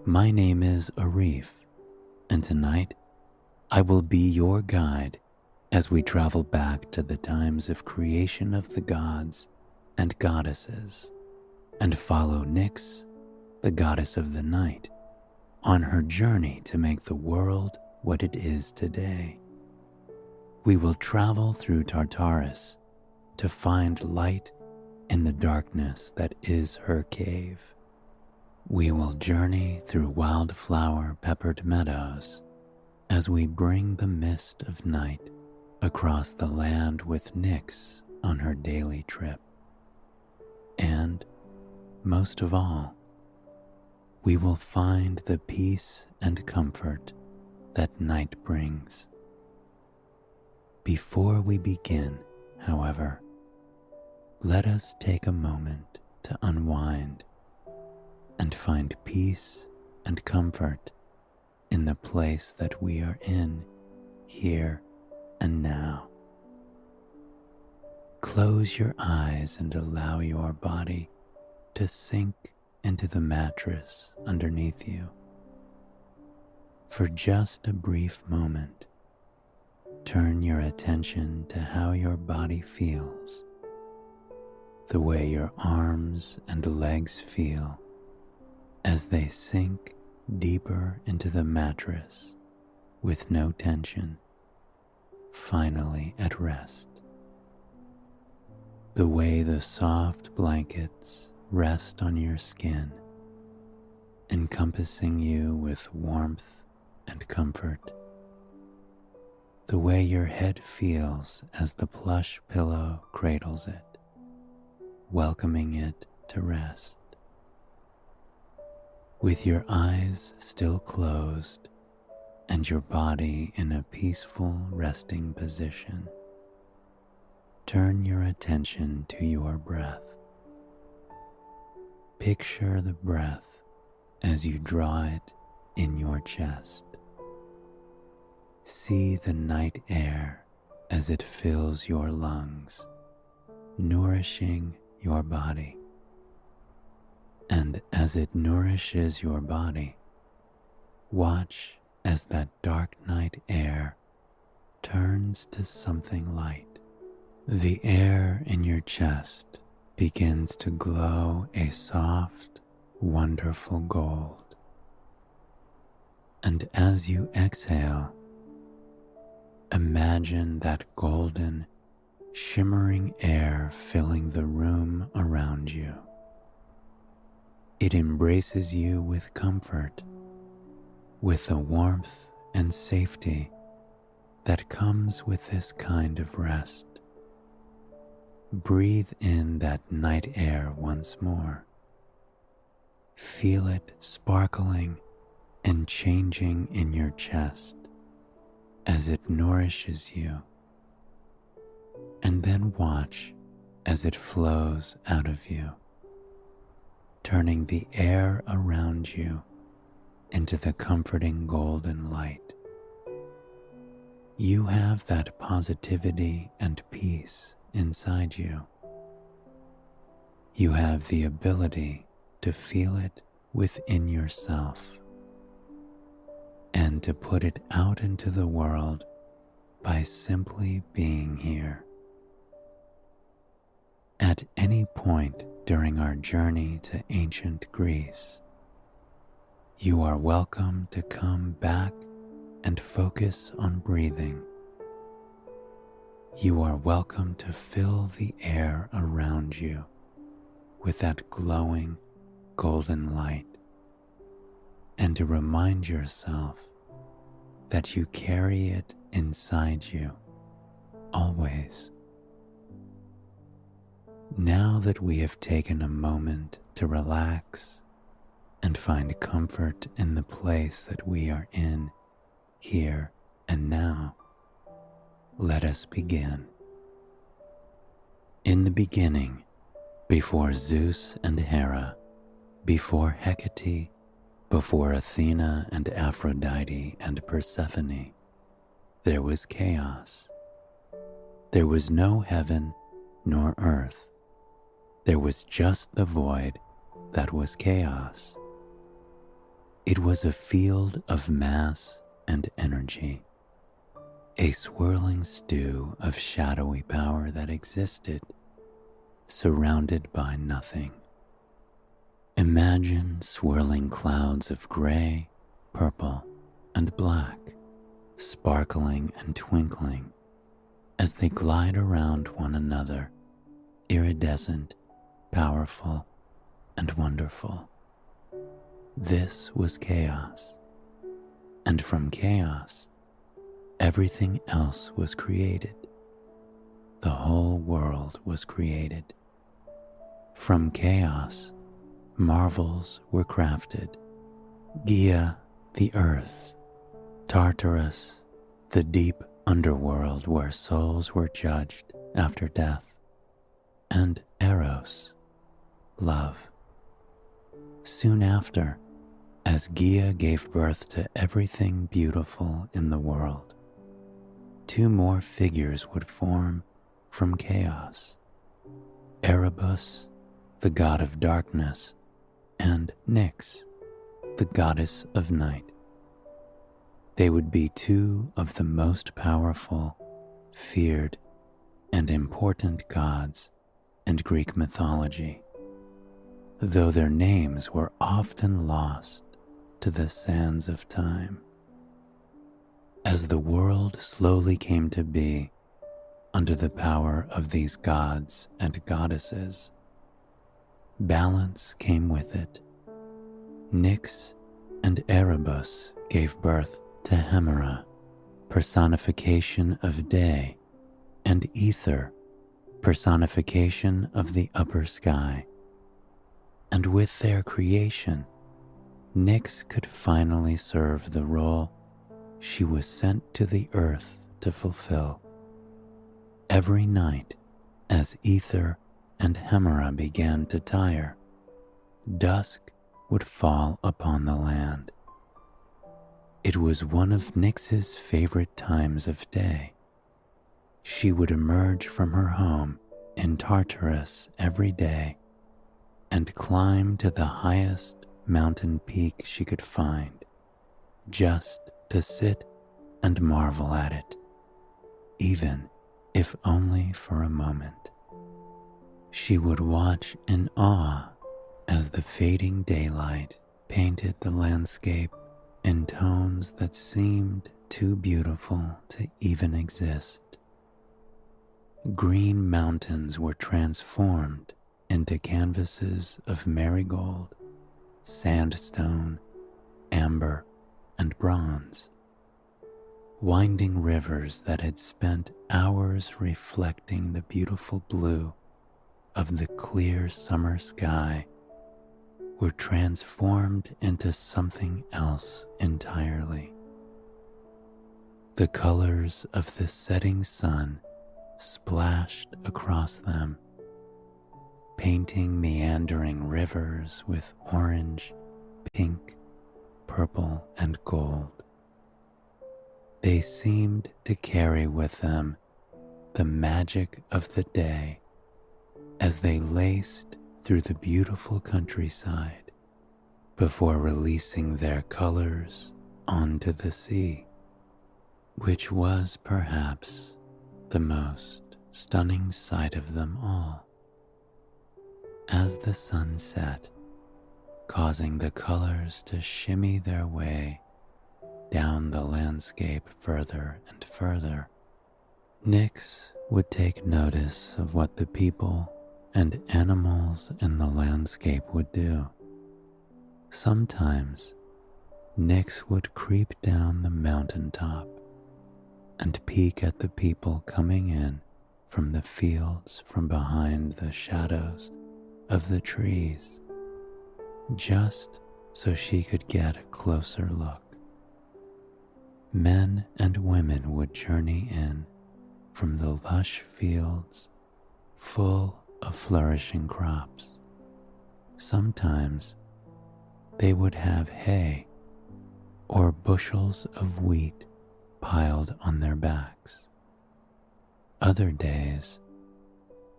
My name is Arif, and tonight I will be your guide as we travel back to the times of creation of the gods and goddesses and follow Nyx, the goddess of the night, on her journey to make the world what it is today. We will travel through Tartarus to find light in the darkness that is her cave. We will journey through wildflower-peppered meadows as we bring the mist of night across the land with Nyx on her daily trip. And, most of all, we will find the peace and comfort that night brings. Before we begin, however, let us take a moment to unwind and find peace and comfort in the place that we are in, here and now. Close your eyes and allow your body to sink into the mattress underneath you. For just a brief moment, turn your attention to how your body feels, the way your arms and legs feel as they sink deeper into the mattress with no tension, finally at rest. The way the soft blankets rest on your skin, encompassing you with warmth and comfort. The way your head feels as the plush pillow cradles it, welcoming it to rest. With your eyes still closed and your body in a peaceful resting position, turn your attention to your breath. Picture the breath as you draw it in your chest. See the night air as it fills your lungs, nourishing your body. And as it nourishes your body, watch as that dark night air turns to something light. The air in your chest begins to glow a soft, wonderful gold. And as you exhale, imagine that golden, shimmering air filling the room around you. It embraces you with comfort, with the warmth and safety that comes with this kind of rest. Breathe in that night air once more. Feel it sparkling and changing in your chest as it nourishes you. And then watch as it flows out of you, turning the air around you into the comforting golden light. You have that positivity and peace inside you. You have the ability to feel it within yourself and to put it out into the world by simply being here. At any point during our journey to ancient Greece, you are welcome to come back and focus on breathing. You are welcome to fill the air around you with that glowing golden light, and to remind yourself that you carry it inside you, always. Now that we have taken a moment to relax and find comfort in the place that we are in, here and now, let us begin. In the beginning, before Zeus and Hera, before Hecate, before Athena and Aphrodite and Persephone, there was chaos. There was no heaven nor earth. There was just the void that was chaos. It was a field of mass and energy, a swirling stew of shadowy power that existed, surrounded by nothing. Imagine swirling clouds of gray, purple, and black, sparkling and twinkling as they glide around one another, iridescent, powerful, and wonderful. This was chaos, and from chaos, everything else was created. The whole world was created. From chaos, marvels were crafted. Gaia, the earth; Tartarus, the deep underworld where souls were judged after death; and Eros, love. Soon after, as Gaia gave birth to everything beautiful in the world, two more figures would form from chaos: Erebus, the god of darkness, and Nyx, the goddess of night. They would be two of the most powerful, feared, and important gods in Greek mythology, though their names were often lost to the sands of time. As the world slowly came to be under the power of these gods and goddesses, balance came with it. Nyx and Erebus gave birth to Hemera, personification of day, and Ether, personification of the upper sky. And with their creation, Nyx could finally serve the role she was sent to the earth to fulfill. Every night, as Ether and Hemera began to tire, dusk would fall upon the land. It was one of Nyx's favorite times of day. She would emerge from her home in Tartarus every day and climb to the highest mountain peak she could find, just to sit and marvel at it, even if only for a moment. She would watch in awe as the fading daylight painted the landscape in tones that seemed too beautiful to even exist. Green mountains were transformed into canvases of marigold, sandstone, amber, and bronze. Winding rivers that had spent hours reflecting the beautiful blue of the clear summer sky were transformed into something else entirely. The colors of the setting sun splashed across them, painting meandering rivers with orange, pink, purple, and gold. They seemed to carry with them the magic of the day as they laced through the beautiful countryside before releasing their colors onto the sea, which was perhaps the most stunning sight of them all. As the sun set, causing the colors to shimmy their way down the landscape further and further, Nyx would take notice of what the people and animals in the landscape would do. Sometimes, Nyx would creep down the mountaintop and peek at the people coming in from the fields from behind the shadows of the trees, just so she could get a closer look. Men and women would journey in from the lush fields full of flourishing crops. Sometimes they would have hay or bushels of wheat piled on their backs. Other days,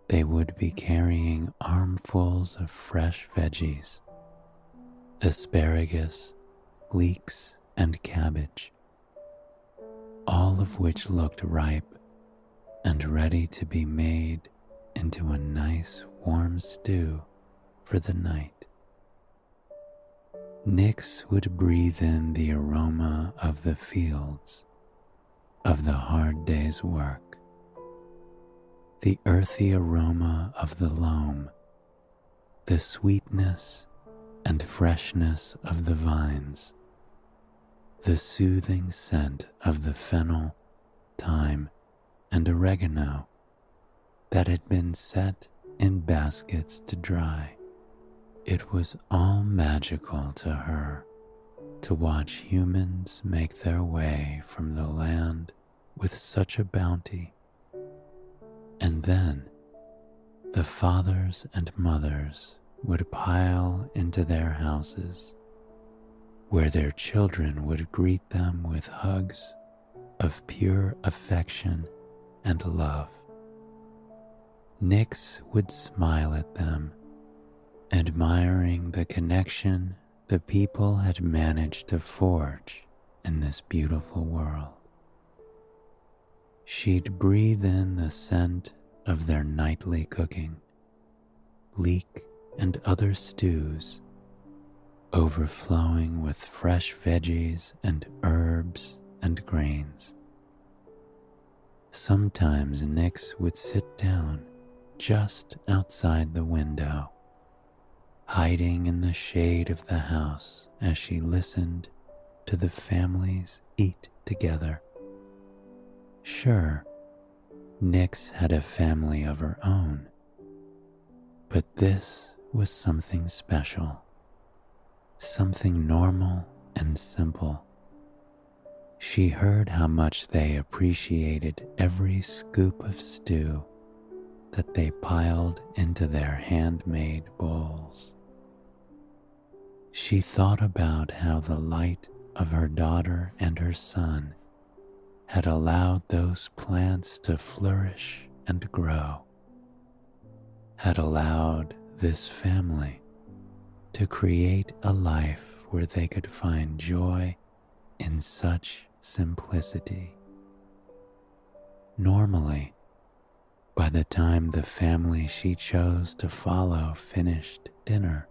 they would be carrying armfuls of fresh veggies, asparagus, leeks, and cabbage, all of which looked ripe and ready to be made into a nice warm stew for the night. Nyx would breathe in the aroma of the fields, of the hard day's work, the earthy aroma of the loam, the sweetness and freshness of the vines, the soothing scent of the fennel, thyme, and oregano that had been set in baskets to dry. It was all magical to her to watch humans make their way from the land with such a bounty. And then the fathers and mothers would pile into their houses, where their children would greet them with hugs of pure affection and love. Nyx would smile at them, admiring the connection the people had managed to forge in this beautiful world. She'd breathe in the scent of their nightly cooking, leek and other stews, overflowing with fresh veggies and herbs and grains. Sometimes Nyx would sit down just outside the window, hiding in the shade of the house as she listened to the families eat together. Sure, Nyx had a family of her own, but this was something special, something normal and simple. She heard how much they appreciated every scoop of stew that they piled into their handmade bowls. She thought about how the light of her daughter and her son had allowed those plants to flourish and grow, had allowed this family to create a life where they could find joy in such simplicity. Normally, by the time the family she chose to follow finished dinner,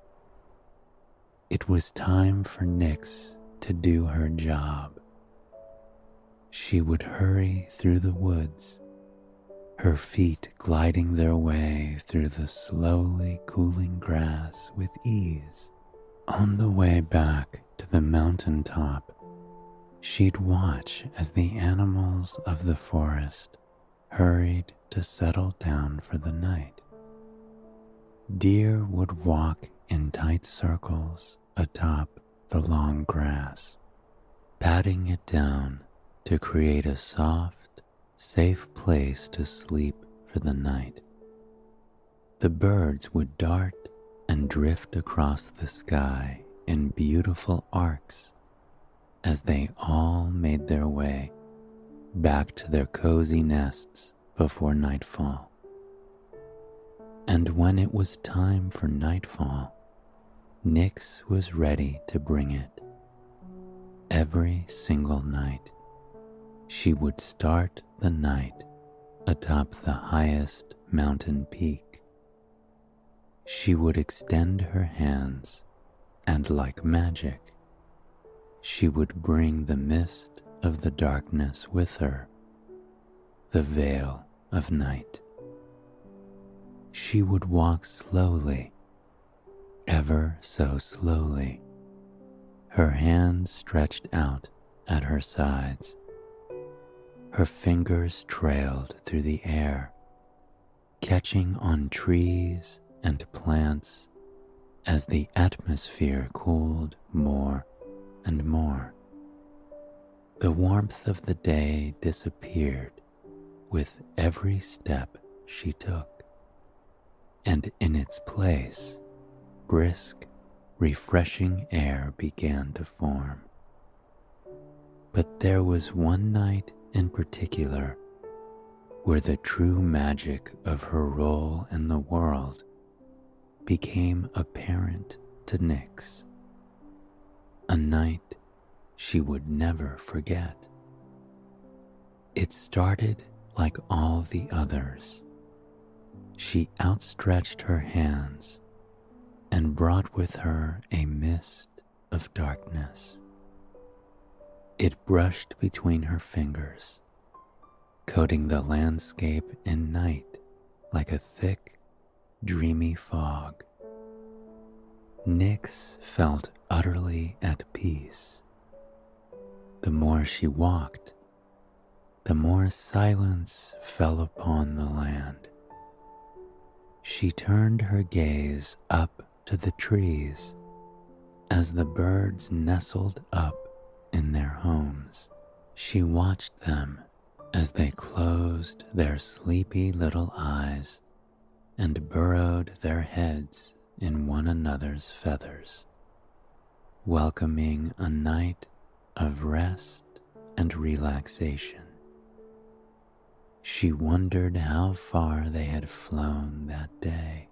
it was time for Nyx to do her job. She would hurry through the woods, her feet gliding their way through the slowly cooling grass with ease. On the way back to the mountain top, she'd watch as the animals of the forest hurried to settle down for the night. Deer would walk in tight circles atop the long grass, patting it down to create a soft, safe place to sleep for the night. The birds would dart and drift across the sky in beautiful arcs as they all made their way back to their cozy nests before nightfall. And when it was time for nightfall, Nyx was ready to bring it. Every single night, she would start the night atop the highest mountain peak. She would extend her hands, and like magic, she would bring the mist of the darkness with her, the veil of night. She would walk slowly, ever so slowly, her hands stretched out at her sides. Her fingers trailed through the air, catching on trees and plants as the atmosphere cooled more and more. The warmth of the day disappeared with every step she took, and in its place, brisk, refreshing air began to form. But there was one night in particular where the true magic of her role in the world became apparent to Nyx. A night she would never forget. It started like all the others. She outstretched her hands and brought with her a mist of darkness. It brushed between her fingers, coating the landscape in night like a thick, dreamy fog. Nyx felt utterly at peace. The more she walked, the more silence fell upon the land. She turned her gaze up to the trees as the birds nestled up in their homes. She watched them as they closed their sleepy little eyes and burrowed their heads in one another's feathers, welcoming a night of rest and relaxation. She wondered how far they had flown that day.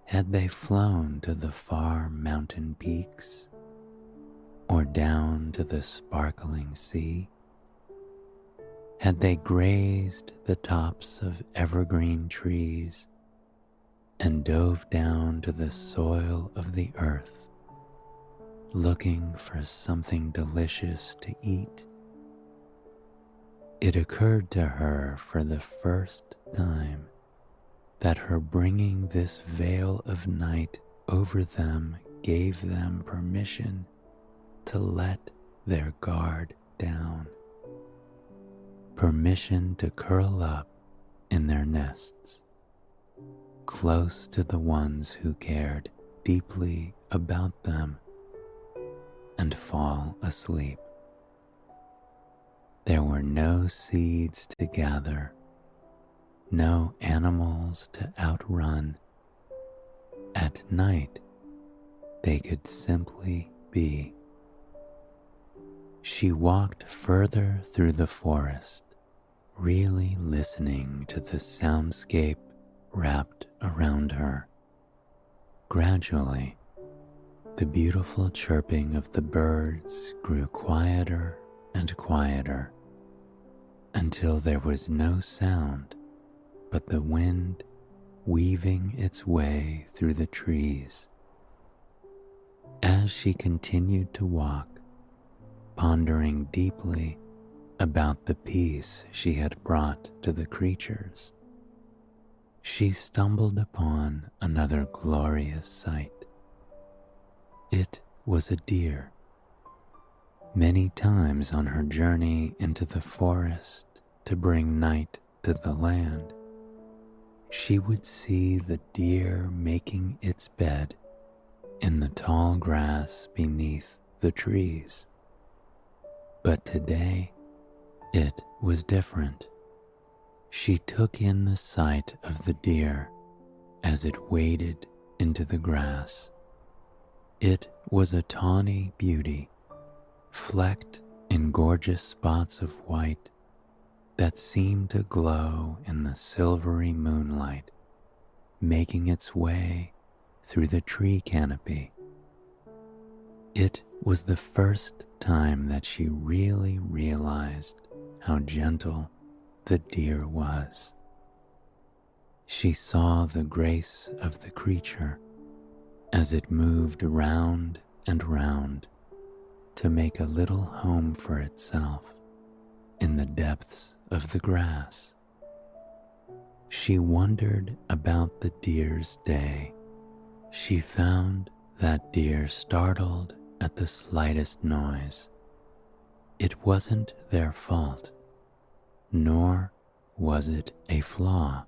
Had they flown to the far mountain peaks, or down to the sparkling sea? Had they grazed the tops of evergreen trees and dove down to the soil of the earth, looking for something delicious to eat? It occurred to her for the first time that her bringing this veil of night over them gave them permission to let their guard down, permission to curl up in their nests, close to the ones who cared deeply about them, and fall asleep. There were no seeds to gather, no animals to outrun. At night, they could simply be. She walked further through the forest, really listening to the soundscape wrapped around her. Gradually, the beautiful chirping of the birds grew quieter and quieter, until there was no sound but the wind weaving its way through the trees. As she continued to walk, pondering deeply about the peace she had brought to the creatures, she stumbled upon another glorious sight. It was a deer. Many times on her journey into the forest to bring night to the land, she would see the deer making its bed in the tall grass beneath the trees. But today, it was different. She took in the sight of the deer as it waded into the grass. It was a tawny beauty, flecked in gorgeous spots of white that seemed to glow in the silvery moonlight, making its way through the tree canopy. It was the first time that she really realized how gentle the deer was. She saw the grace of the creature as it moved round and round to make a little home for itself in the depths of the grass. She wondered about the deer's day. She found that deer startled at the slightest noise. It wasn't their fault, nor was it a flaw.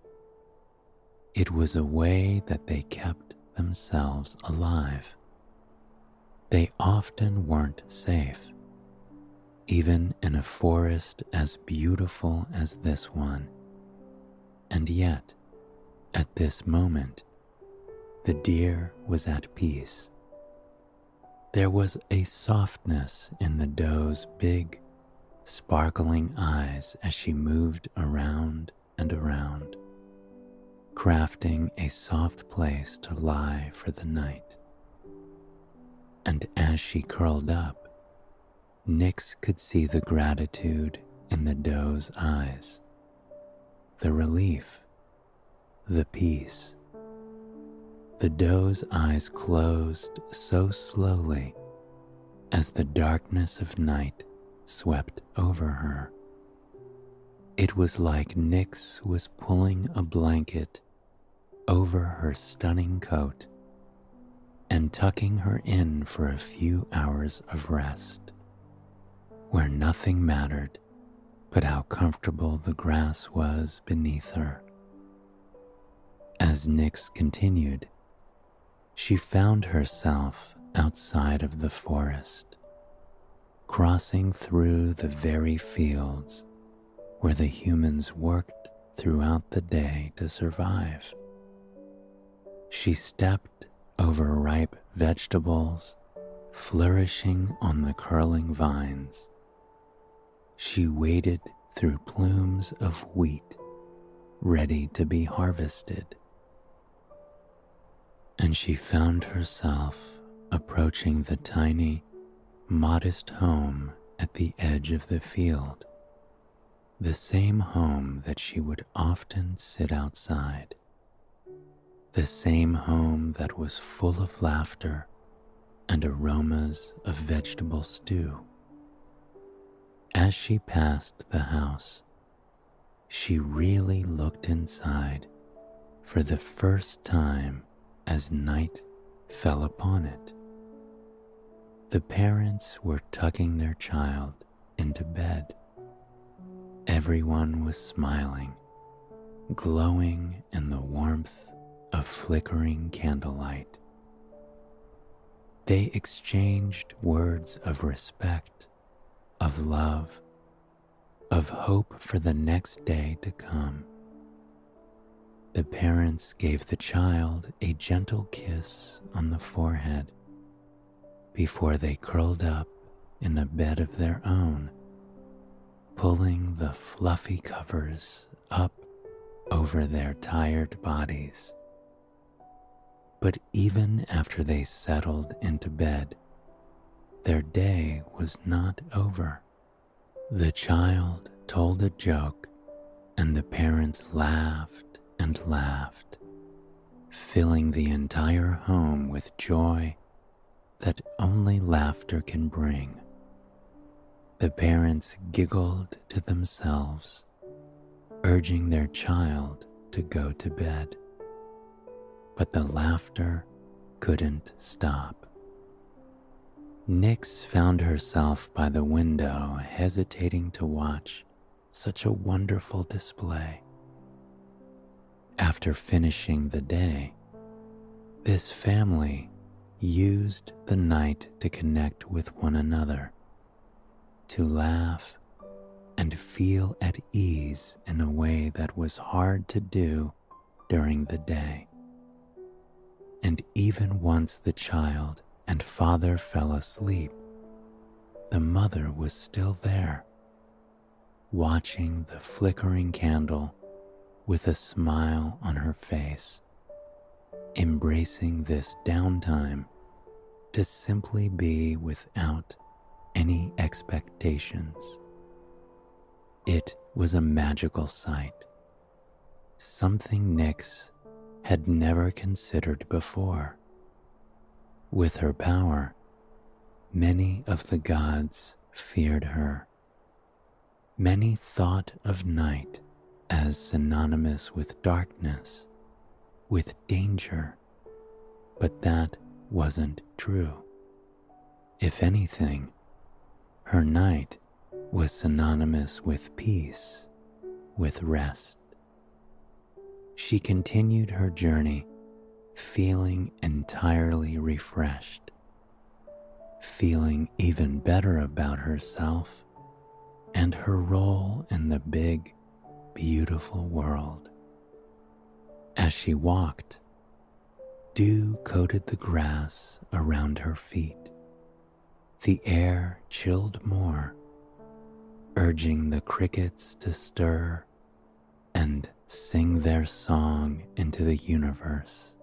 It was a way that they kept themselves alive. They often weren't safe, even in a forest as beautiful as this one. And yet, at this moment, the deer was at peace. There was a softness in the doe's big, sparkling eyes as she moved around and around, crafting a soft place to lie for the night. And as she curled up, Nyx could see the gratitude in the doe's eyes, the relief, the peace. The doe's eyes closed so slowly as the darkness of night swept over her. It was like Nyx was pulling a blanket over her stunning coat and tucking her in for a few hours of rest, where nothing mattered but how comfortable the grass was beneath her. As Nyx continued, she found herself outside of the forest, crossing through the very fields where the humans worked throughout the day to survive. She stepped over ripe vegetables flourishing on the curling vines. She waded through plumes of wheat ready to be harvested. And she found herself approaching the tiny, modest home at the edge of the field, the same home that she would often sit outside, the same home that was full of laughter and aromas of vegetable stew. As she passed the house, she really looked inside for the first time as night fell upon it. The parents were tucking their child into bed. Everyone was smiling, glowing in the warmth of flickering candlelight. They exchanged words of respect, of love, of hope for the next day to come. The parents gave the child a gentle kiss on the forehead before they curled up in a bed of their own, pulling the fluffy covers up over their tired bodies. But even after they settled into bed, their day was not over. The child told a joke, and the parents laughed and laughed, filling the entire home with joy that only laughter can bring. The parents giggled to themselves, urging their child to go to bed. But the laughter couldn't stop. Nyx found herself by the window, hesitating to watch such a wonderful display. After finishing the day, this family used the night to connect with one another, to laugh and feel at ease in a way that was hard to do during the day. And even once the child and father fell asleep, the mother was still there, watching the flickering candle with a smile on her face, embracing this downtime to simply be without any expectations. It was a magical sight, something Nyx had never considered before. With her power, many of the gods feared her. Many thought of night as synonymous with darkness, with danger, but that wasn't true. If anything, her night was synonymous with peace, with rest. She continued her journey feeling entirely refreshed, feeling even better about herself and her role in the big, beautiful world. As she walked, dew coated the grass around her feet. The air chilled more, urging the crickets to stir and sing their song into the universe.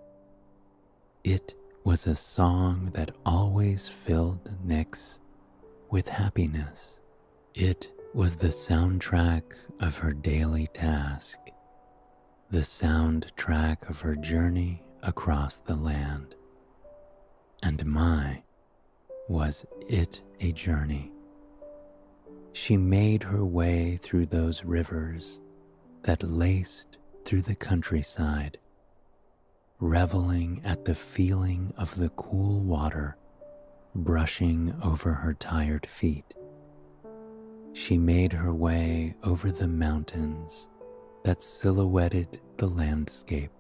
It was a song that always filled Nyx with happiness. It was the soundtrack of her daily task, the soundtrack of her journey across the land. And my, was it a journey. She made her way through those rivers that laced through the countryside, reveling at the feeling of the cool water brushing over her tired feet. She made her way over the mountains that silhouetted the landscape,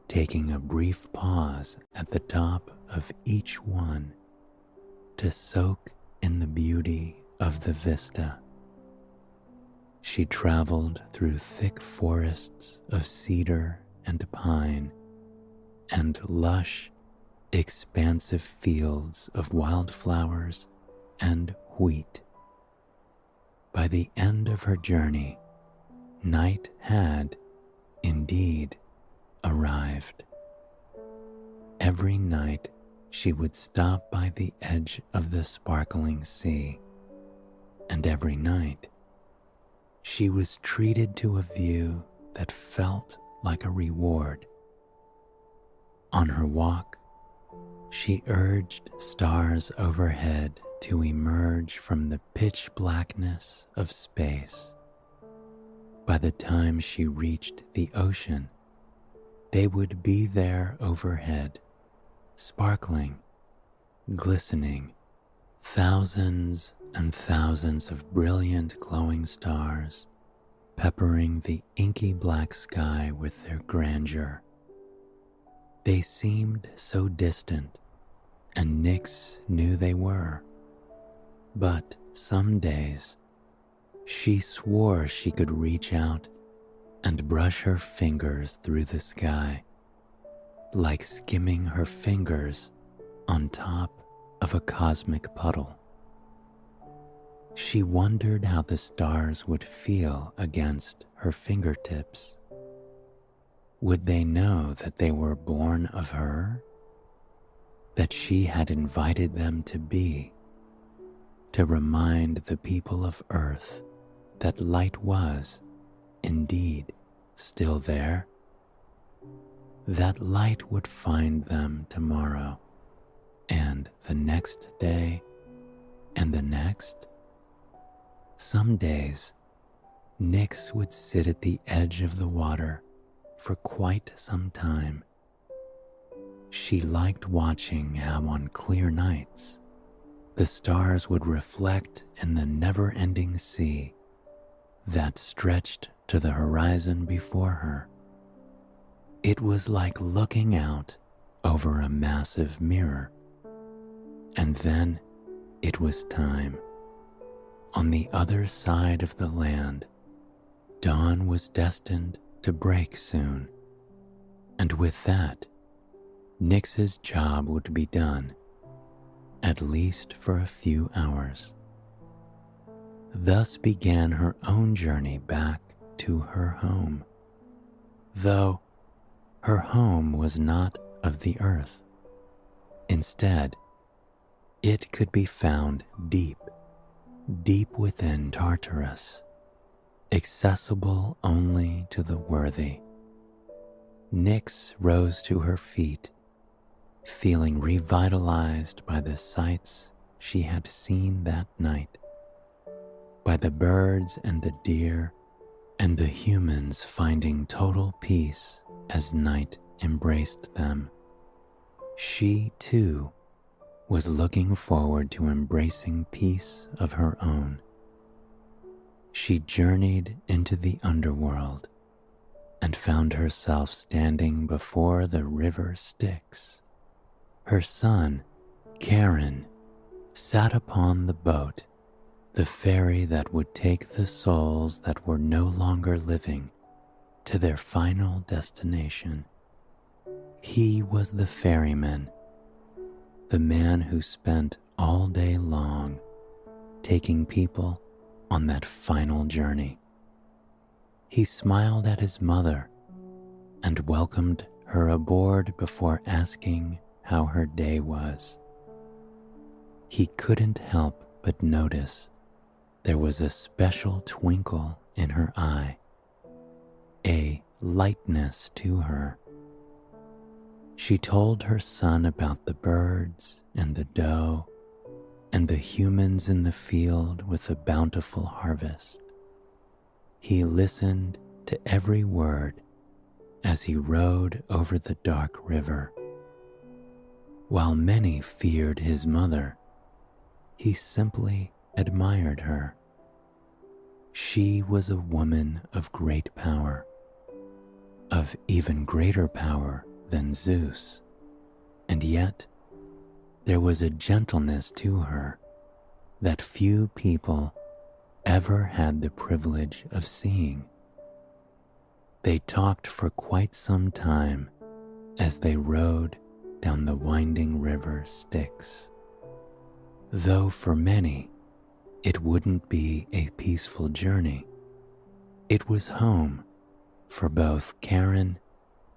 taking a brief pause at the top of each one to soak in the beauty of the vista. She traveled through thick forests of cedar and pine and lush, expansive fields of wildflowers and wheat. By the end of her journey, night had, indeed, arrived. Every night she would stop by the edge of the sparkling sea, and every night she was treated to a view that felt like a reward. On her walk, she urged stars overhead to emerge from the pitch blackness of space. By the time she reached the ocean, they would be there overhead, sparkling, glistening, thousands and thousands of brilliant glowing stars, peppering the inky black sky with their grandeur. They seemed so distant, and Nyx knew they were. But some days, she swore she could reach out and brush her fingers through the sky, like skimming her fingers on top of a cosmic puddle. She wondered how the stars would feel against her fingertips. Would they know that they were born of her? That she had invited them to be, to remind the people of Earth that light was, indeed, still there? That light would find them tomorrow, and the next day, and the next. Some days, Nyx would sit at the edge of the water for quite some time. She liked watching how on clear nights the stars would reflect in the never-ending sea that stretched to the horizon before her. It was like looking out over a massive mirror. And then it was time. On the other side of the land, dawn was destined to break soon, and with that, Nyx's job would be done, at least for a few hours. Thus began her own journey back to her home, though her home was not of the earth. Instead, it could be found deep, deep within Tartarus, accessible only to the worthy. Nyx rose to her feet, feeling revitalized by the sights she had seen that night, by the birds and the deer and the humans finding total peace as night embraced them. She, too, was looking forward to embracing peace of her own. She journeyed into the underworld and found herself standing before the river Styx. Her son, Charon, sat upon the boat, the ferry that would take the souls that were no longer living to their final destination. He was the ferryman, the man who spent all day long taking people on that final journey. He smiled at his mother and welcomed her aboard before asking how her day was. He couldn't help but notice there was a special twinkle in her eye, a lightness to her. She told her son about the birds and the doe and the humans in the field with a bountiful harvest. He listened to every word as he rode over the dark river. While many feared his mother, he simply admired her. She was a woman of great power, of even greater power than Zeus, and yet there was a gentleness to her that few people ever had the privilege of seeing. They talked for quite some time as they rode down the winding river Styx. Though for many, it wouldn't be a peaceful journey. It was home for both Karen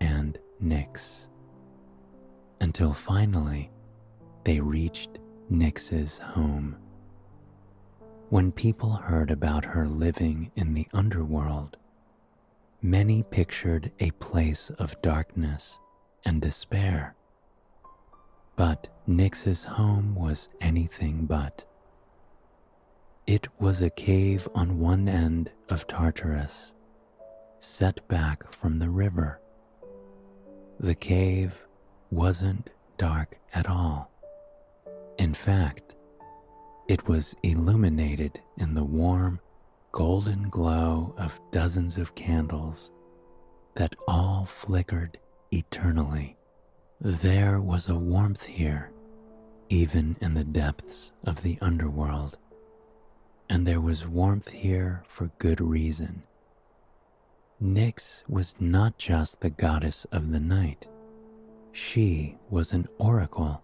and Nyx, until finally they reached Nyx's home. When people heard about her living in the underworld, many pictured a place of darkness and despair. But Nyx's home was anything but. It was a cave on one end of Tartarus, set back from the river. The cave wasn't dark at all. In fact, it was illuminated in the warm, golden glow of dozens of candles that all flickered eternally. There was a warmth here, even in the depths of the underworld. And there was warmth here for good reason. Nyx was not just the goddess of the night. She was an oracle.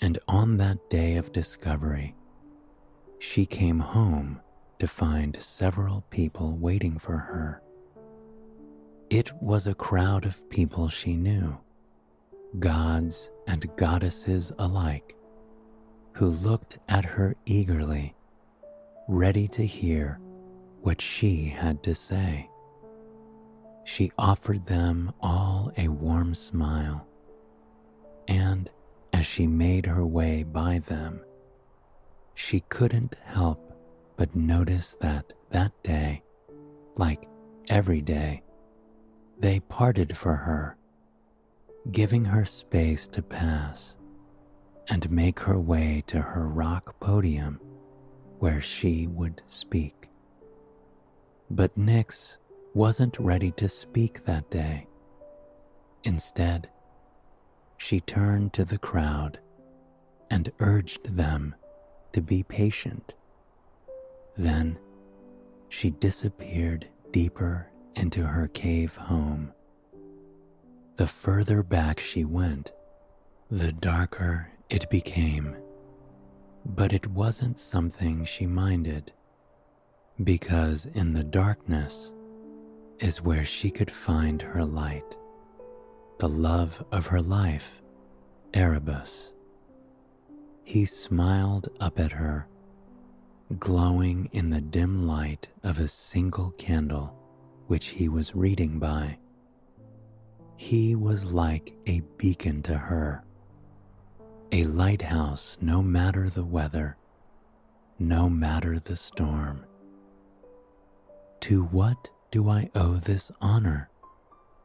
And on that day of discovery, she came home to find several people waiting for her. It was a crowd of people she knew, gods and goddesses alike, who looked at her eagerly, ready to hear what she had to say. She offered them all a warm smile, and as she made her way by them, she couldn't help but notice that day, like every day, they parted for her, giving her space to pass and make her way to her rock podium where she would speak. But Nyx wasn't ready to speak that day. Instead, she turned to the crowd and urged them to be patient. Then she disappeared deeper into her cave home. The further back she went, the darker it became. But it wasn't something she minded, because in the darkness is where she could find her light, the love of her life, Erebus. He smiled up at her, glowing in the dim light of a single candle which he was reading by. He was like a beacon to her, a lighthouse no matter the weather, no matter the storm. To what do I owe this honor?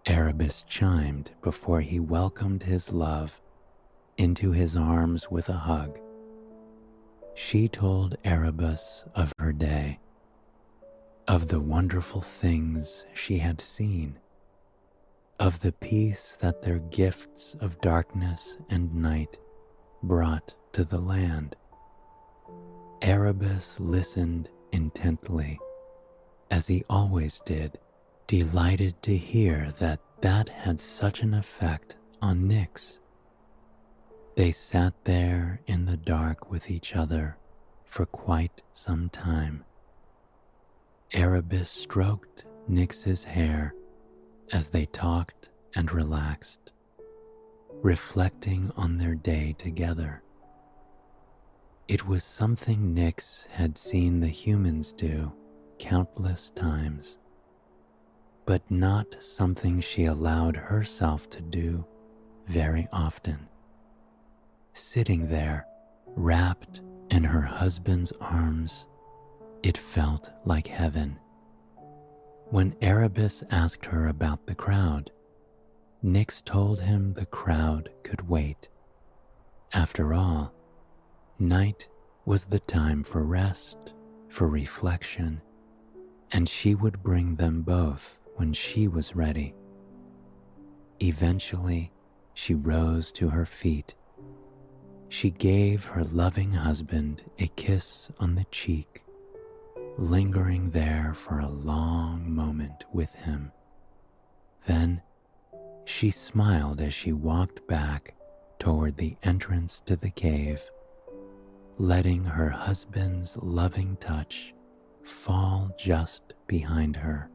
Erebus chimed before he welcomed his love into his arms with a hug. She told Erebus of her day, of the wonderful things she had seen, of the peace that their gifts of darkness and night brought to the land. Erebus listened intently, as he always did, delighted to hear that had such an effect on Nyx. They sat there in the dark with each other for quite some time. Erebus stroked Nyx's hair as they talked and relaxed, reflecting on their day together. It was something Nyx had seen the humans do countless times, but not something she allowed herself to do very often. Sitting there, wrapped in her husband's arms, it felt like heaven. When Erebus asked her about the crowd, Nyx told him the crowd could wait. After all, night was the time for rest, for reflection, and she would bring them both when she was ready. Eventually, she rose to her feet. She gave her loving husband a kiss on the cheek, lingering there for a long moment with him. Then, she smiled as she walked back toward the entrance to the cave, letting her husband's loving touch fall just behind her.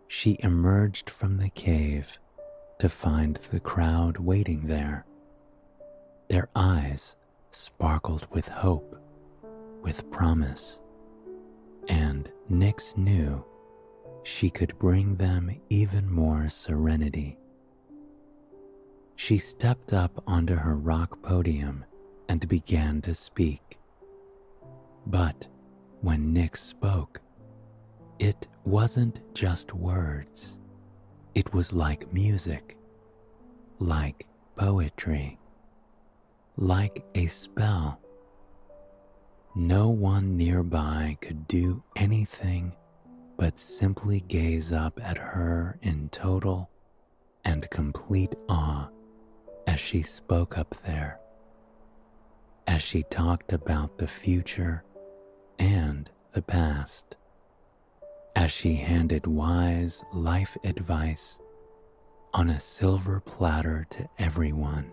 She emerged from the cave to find the crowd waiting there. Their eyes sparkled with hope, with promise, and Nyx knew she could bring them even more serenity. She stepped up onto her rock podium and began to speak. But when Nyx spoke, it wasn't just words. It was like music, like poetry, like a spell. No one nearby could do anything but simply gaze up at her in total and complete awe as she spoke up there, as she talked about the future and the past, as she handed wise life advice on a silver platter to everyone.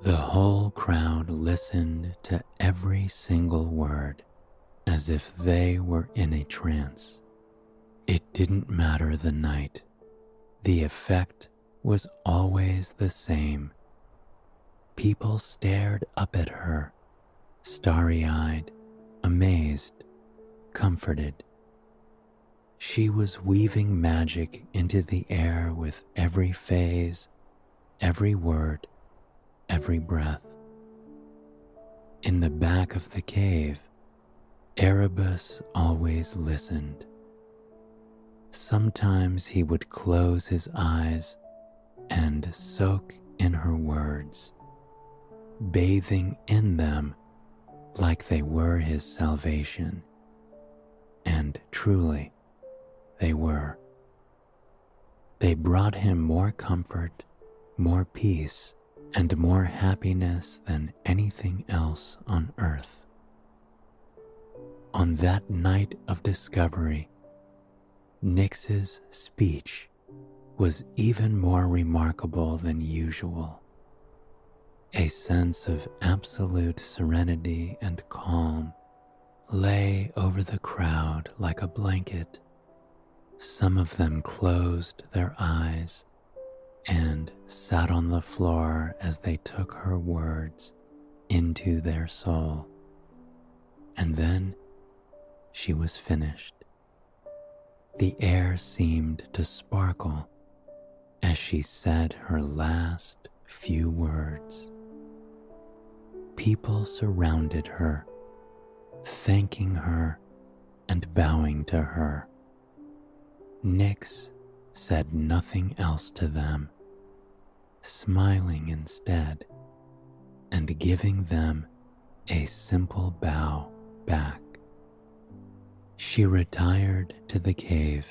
The whole crowd listened to every single word as if they were in a trance. It didn't matter the night. The effect was always the same. People stared up at her, starry-eyed, amazed, comforted. She was weaving magic into the air with every phase, every word, every breath. In the back of the cave, Erebus always listened. Sometimes he would close his eyes and soak in her words, bathing in them like they were his salvation. And truly, they were. They brought him more comfort, more peace, and more happiness than anything else on earth. On that night of discovery, Nyx's speech was even more remarkable than usual. A sense of absolute serenity and calm lay over the crowd like a blanket. Some of them closed their eyes and sat on the floor as they took her words into their soul. And then she was finished. The air seemed to sparkle as she said her last few words. People surrounded her, thanking her and bowing to her. Nyx said nothing else to them, smiling instead and giving them a simple bow back. She retired to the cave,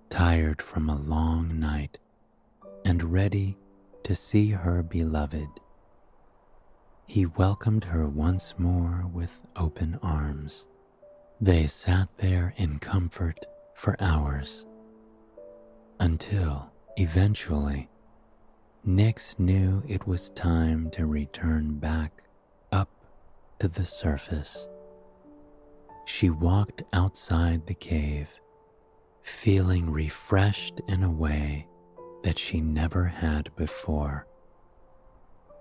tired from a long night and ready to see her beloved. He welcomed her once more with open arms. They sat there in comfort for hours, until eventually Nyx knew it was time to return back up to the surface. She walked outside the cave, feeling refreshed in a way that she never had before.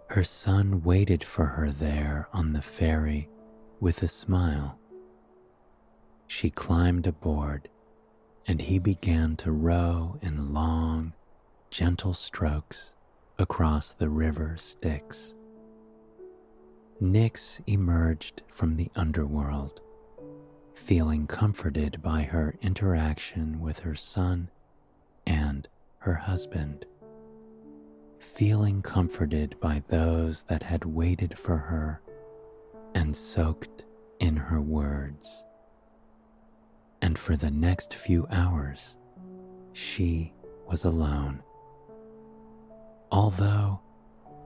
Her son waited for her there on the ferry with a smile. She climbed aboard, and he began to row in long, gentle strokes across the river Styx. Nyx emerged from the underworld, feeling comforted by her interaction with her son and her husband, feeling comforted by those that had waited for her and soaked in her words. And for the next few hours, she was alone. Although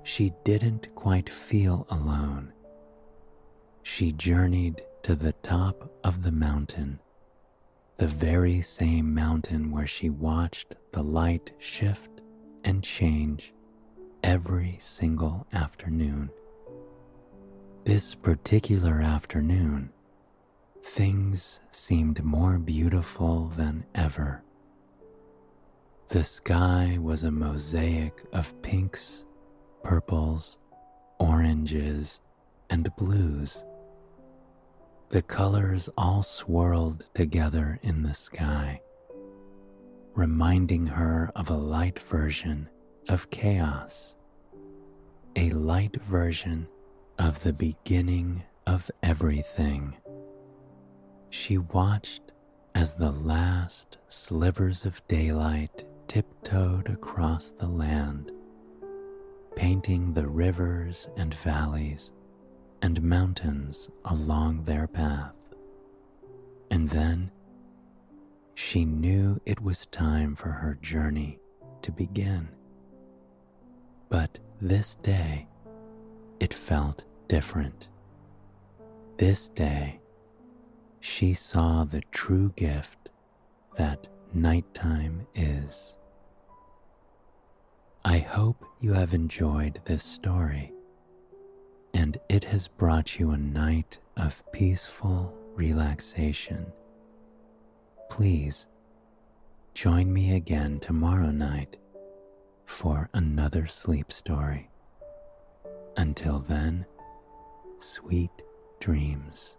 she didn't quite feel alone, she journeyed to the top of the mountain, the very same mountain where she watched the light shift and change every single afternoon. This particular afternoon, things seemed more beautiful than ever. The sky was a mosaic of pinks, purples, oranges, and blues. The colors all swirled together in the sky, reminding her of a light version of chaos, a light version of the beginning of everything. She watched as the last slivers of daylight tiptoed across the land, painting the rivers and valleys and mountains along their path. And then she knew it was time for her journey to begin. But this day, it felt different. This day, she saw the true gift that nighttime is. I hope you have enjoyed this story, and it has brought you a night of peaceful relaxation. Please join me again tomorrow night for another sleep story. Until then, sweet dreams.